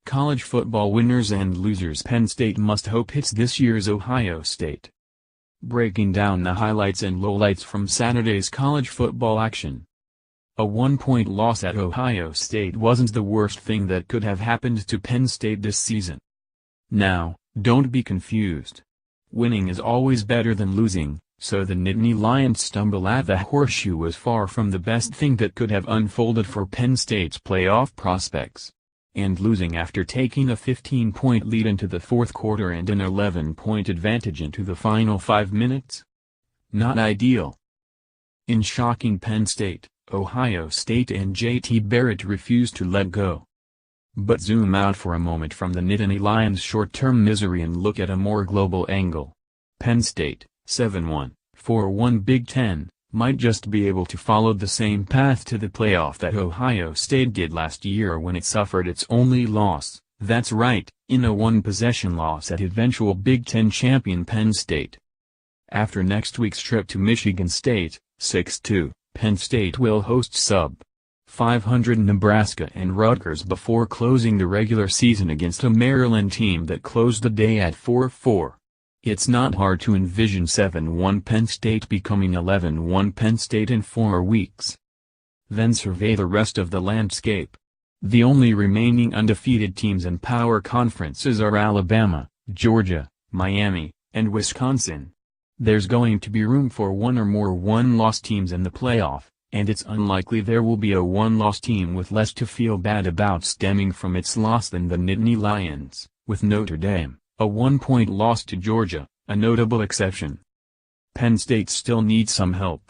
College football winners and losers. Penn State must hope hits this year's Ohio State. Breaking down the highlights and lowlights from Saturday's college football action. A 1-point loss at Ohio State wasn't the worst thing that could have happened to Penn State this season. Now, don't be confused. Winning is always better than losing, so the Nittany Lions' stumble at the Horseshoe was far from the best thing that could have unfolded for Penn State's playoff prospects. And losing after taking a 15-point lead into the fourth quarter and an 11-point advantage into the final 5 minutes? Not ideal. In shocking Penn State, Ohio State and J.T. Barrett refused to let go. But zoom out for a moment from the Nittany Lions' short-term misery and look at a more global angle. Penn State, 7-1, 4-1 Big Ten, might just be able to follow the same path to the playoff that Ohio State did last year when it suffered its only loss, that's right, in a one-possession loss at eventual Big Ten champion Penn State. After next week's trip to Michigan State, 6-2, Penn State will host sub-500 Nebraska and Rutgers before closing the regular season against a Maryland team that closed the day at 4-4. It's not hard to envision 7-1 Penn State becoming 11-1 Penn State in 4 weeks. Then survey the rest of the landscape. The only remaining undefeated teams in power conferences are Alabama, Georgia, Miami, and Wisconsin. There's going to be room for one or more one-loss teams in the playoff, and it's unlikely there will be a one-loss team with less to feel bad about stemming from its loss than the Nittany Lions, with Notre Dame, a 1-point loss to Georgia, a notable exception. Penn State still needs some help.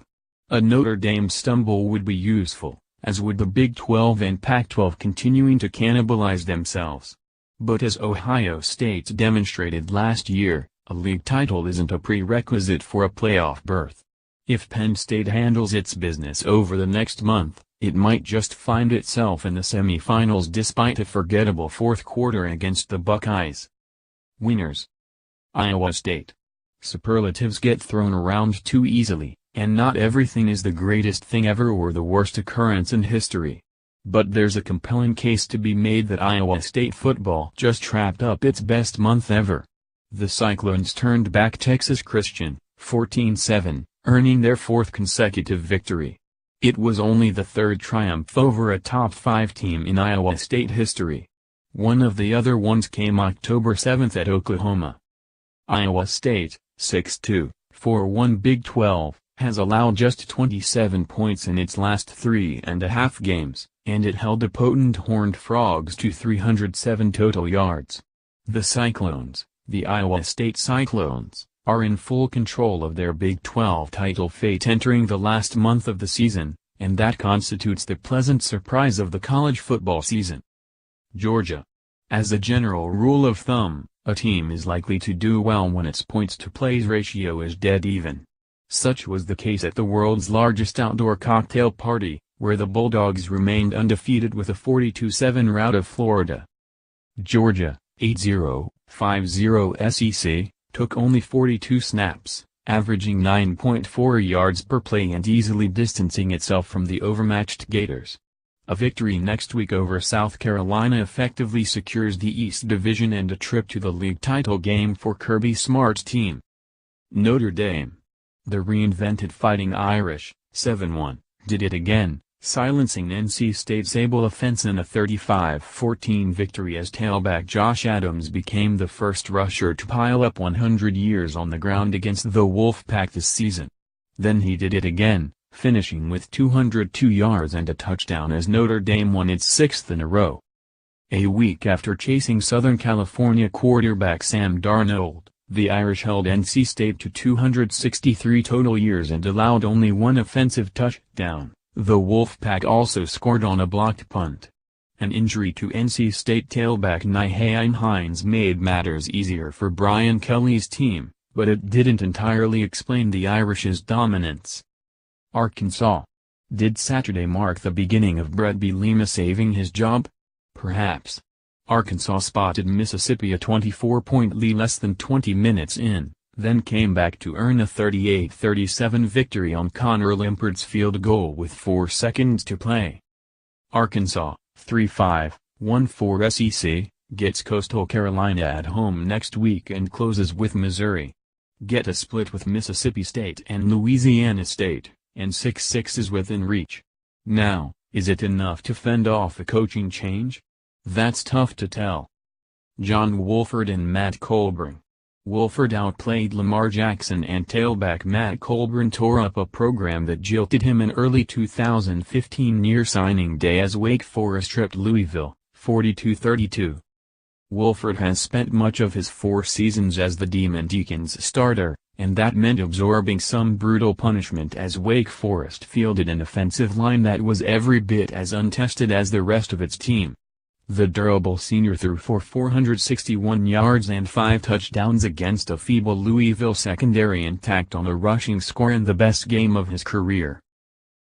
A Notre Dame stumble would be useful, as would the Big 12 and Pac-12 continuing to cannibalize themselves. But as Ohio State demonstrated last year, a league title isn't a prerequisite for a playoff berth. If Penn State handles its business over the next month, it might just find itself in the semifinals despite a forgettable fourth quarter against the Buckeyes. Winners. Iowa State. Superlatives get thrown around too easily, and not everything is the greatest thing ever or the worst occurrence in history. But there's a compelling case to be made that Iowa State football just wrapped up its best month ever. The Cyclones turned back Texas Christian, 14-7, earning their 4th consecutive victory. It was only the 3rd triumph over a top 5 team in Iowa State history. One of the other ones came October 7 at Oklahoma. Iowa State, 6-2, 4-1 Big 12, has allowed just 27 points in its last 3.5 games, and it held the potent Horned Frogs to 307 total yards. The Cyclones, the Iowa State Cyclones, are in full control of their Big 12 title fate entering the last month of the season, and that constitutes the pleasant surprise of the college football season. Georgia. As a general rule of thumb, a team is likely to do well when its points-to-plays ratio is dead even. Such was the case at the world's largest outdoor cocktail party, where the Bulldogs remained undefeated with a 42-7 rout of Florida. Georgia, 8-0, 5-0 SEC, took only 42 snaps, averaging 9.4 yards per play and easily distancing itself from the overmatched Gators. A victory next week over South Carolina effectively secures the East Division and a trip to the league title game for Kirby Smart's team. Notre Dame. The reinvented Fighting Irish, 7-1, did it again, silencing NC State's able offense in a 35-14 victory as tailback Josh Adams became the first rusher to pile up 100 years on the ground against the Wolfpack this season. Then he did it again, finishing with 202 yards and a touchdown as Notre Dame won its 6th in a row. A week after chasing Southern California quarterback Sam Darnold, the Irish held NC State to 263 total yards and allowed only one offensive touchdown. The Wolfpack also scored on a blocked punt. An injury to NC State tailback Nyheim Hines made matters easier for Brian Kelly's team, but it didn't entirely explain the Irish's dominance. Arkansas. Did Saturday mark the beginning of Brett Bielema saving his job? Perhaps. Arkansas spotted Mississippi a 24-point lead less than 20 minutes in, then came back to earn a 38-37 victory on Connor Limpard's field goal with 4 seconds to play. Arkansas, 3-5, 1-4 SEC, gets Coastal Carolina at home next week and closes with Missouri. Get a split with Mississippi State and Louisiana State, and 6-6 is within reach. Now, is it enough to fend off a coaching change? That's tough to tell. John Wolford and Matt Colburn. Wolford outplayed Lamar Jackson and tailback Matt Colburn tore up a program that jilted him in early 2015 near signing day as Wake Forest tripped Louisville, 42-32. Wolford has spent much of his 4 seasons as the Demon Deacons starter, and that meant absorbing some brutal punishment as Wake Forest fielded an offensive line that was every bit as untested as the rest of its team. The durable senior threw for 461 yards and 5 touchdowns against a feeble Louisville secondary and tacked on a rushing score in the best game of his career.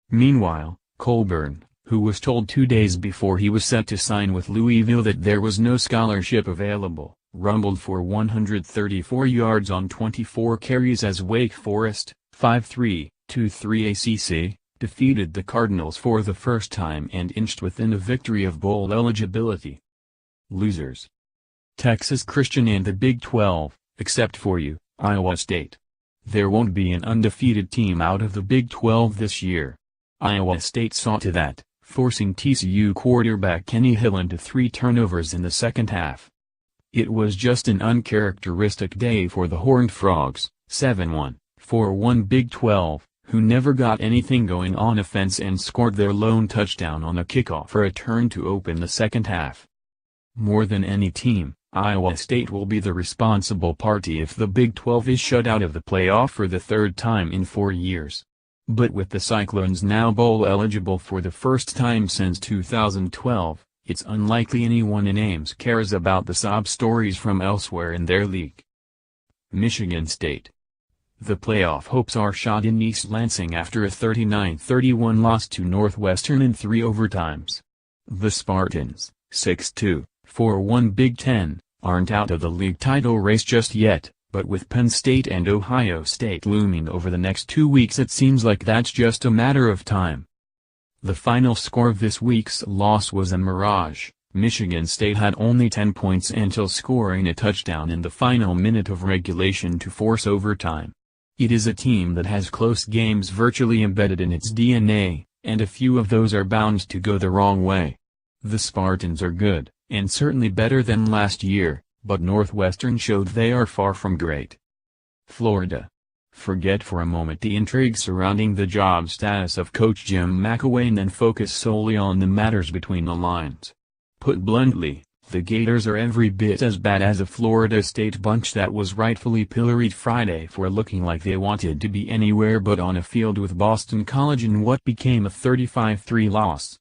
Meanwhile, Colburn, who was told 2 days before he was set to sign with Louisville that there was no scholarship available, rumbled for 134 yards on 24 carries as Wake Forest, 5-3, 2-3 ACC, defeated the Cardinals for the first time and inched within a victory of bowl eligibility. Losers. Texas Christian and the Big 12, except for you, Iowa State. There won't be an undefeated team out of the Big 12 this year. Iowa State saw to that, forcing TCU quarterback Kenny Hill into 3 turnovers in the second half. It was just an uncharacteristic day for the Horned Frogs, 7-1, 4-1 Big 12. Who never got anything going on offense and scored their lone touchdown on a kickoff return to open the second half. More than any team, Iowa State will be the responsible party if the Big 12 is shut out of the playoff for the 3rd time in 4 years. But with the Cyclones now bowl eligible for the first time since 2012, it's unlikely anyone in Ames cares about the sob stories from elsewhere in their league. Michigan State. The playoff hopes are shot in East Lansing after a 39-31 loss to Northwestern in 3 overtimes. The Spartans, 6-2, 4-1 Big Ten, aren't out of the league title race just yet, but with Penn State and Ohio State looming over the next 2 weeks it seems like that's just a matter of time. The final score of this week's loss was a mirage. Michigan State had only 10 points until scoring a touchdown in the final minute of regulation to force overtime. It is a team that has close games virtually embedded in its DNA, and a few of those are bound to go the wrong way. The Spartans are good, and certainly better than last year, but Northwestern showed they are far from great. Florida. Forget for a moment the intrigue surrounding the job status of Coach Jim McElwain and focus solely on the matters between the lines. Put bluntly, the Gators are every bit as bad as a Florida State bunch that was rightfully pilloried Friday for looking like they wanted to be anywhere but on a field with Boston College in what became a 35-3 loss.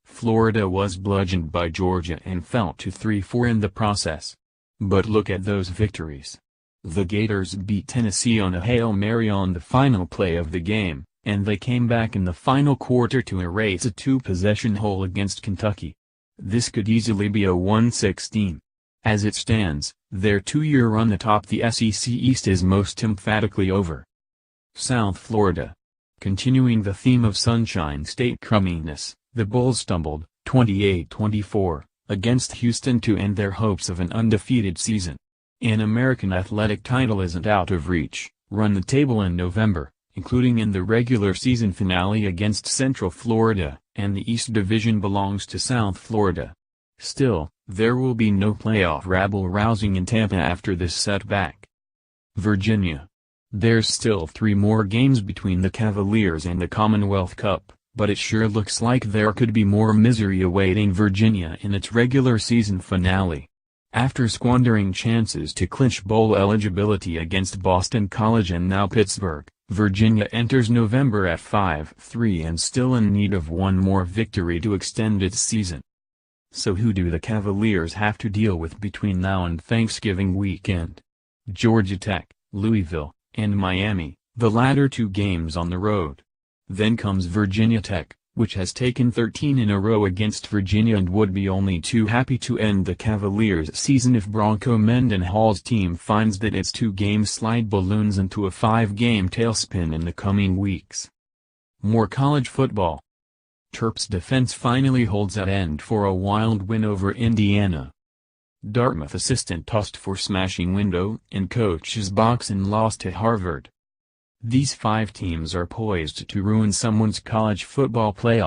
Florida was bludgeoned by Georgia and fell to 3-4 in the process. But look at those victories. The Gators beat Tennessee on a Hail Mary on the final play of the game, and they came back in the final quarter to erase a 2-possession hole against Kentucky. This could easily be a 1-16. As it stands, their 2-year run atop the SEC East is most emphatically over. South Florida. Continuing the theme of Sunshine State crumminess, the Bulls stumbled, 28-24, against Houston to end their hopes of an undefeated season. An American Athletic title isn't out of reach. Run the table in November, including in the regular season finale against Central Florida, and the East Division belongs to South Florida. Still, there will be no playoff rabble-rousing in Tampa after this setback. Virginia. There's still 3 more games between the Cavaliers and the Commonwealth Cup, but it sure looks like there could be more misery awaiting Virginia in its regular season finale. After squandering chances to clinch bowl eligibility against Boston College and now Pittsburgh, Virginia enters November at 5-3 and still in need of one more victory to extend its season. So who do the Cavaliers have to deal with between now and Thanksgiving weekend? Georgia Tech, Louisville, and Miami, the latter 2 games on the road. Then comes Virginia Tech, which has taken 13 in a row against Virginia and would be only too happy to end the Cavaliers' season if Bronco Mendenhall's team finds that its 2-game slide balloons into a 5-game tailspin in the coming weeks. More college football. Terps defense finally holds at end for a wild win over Indiana. Dartmouth assistant tossed for smashing window in coach's box and lost to Harvard. These 5 teams are poised to ruin someone's college football playoff.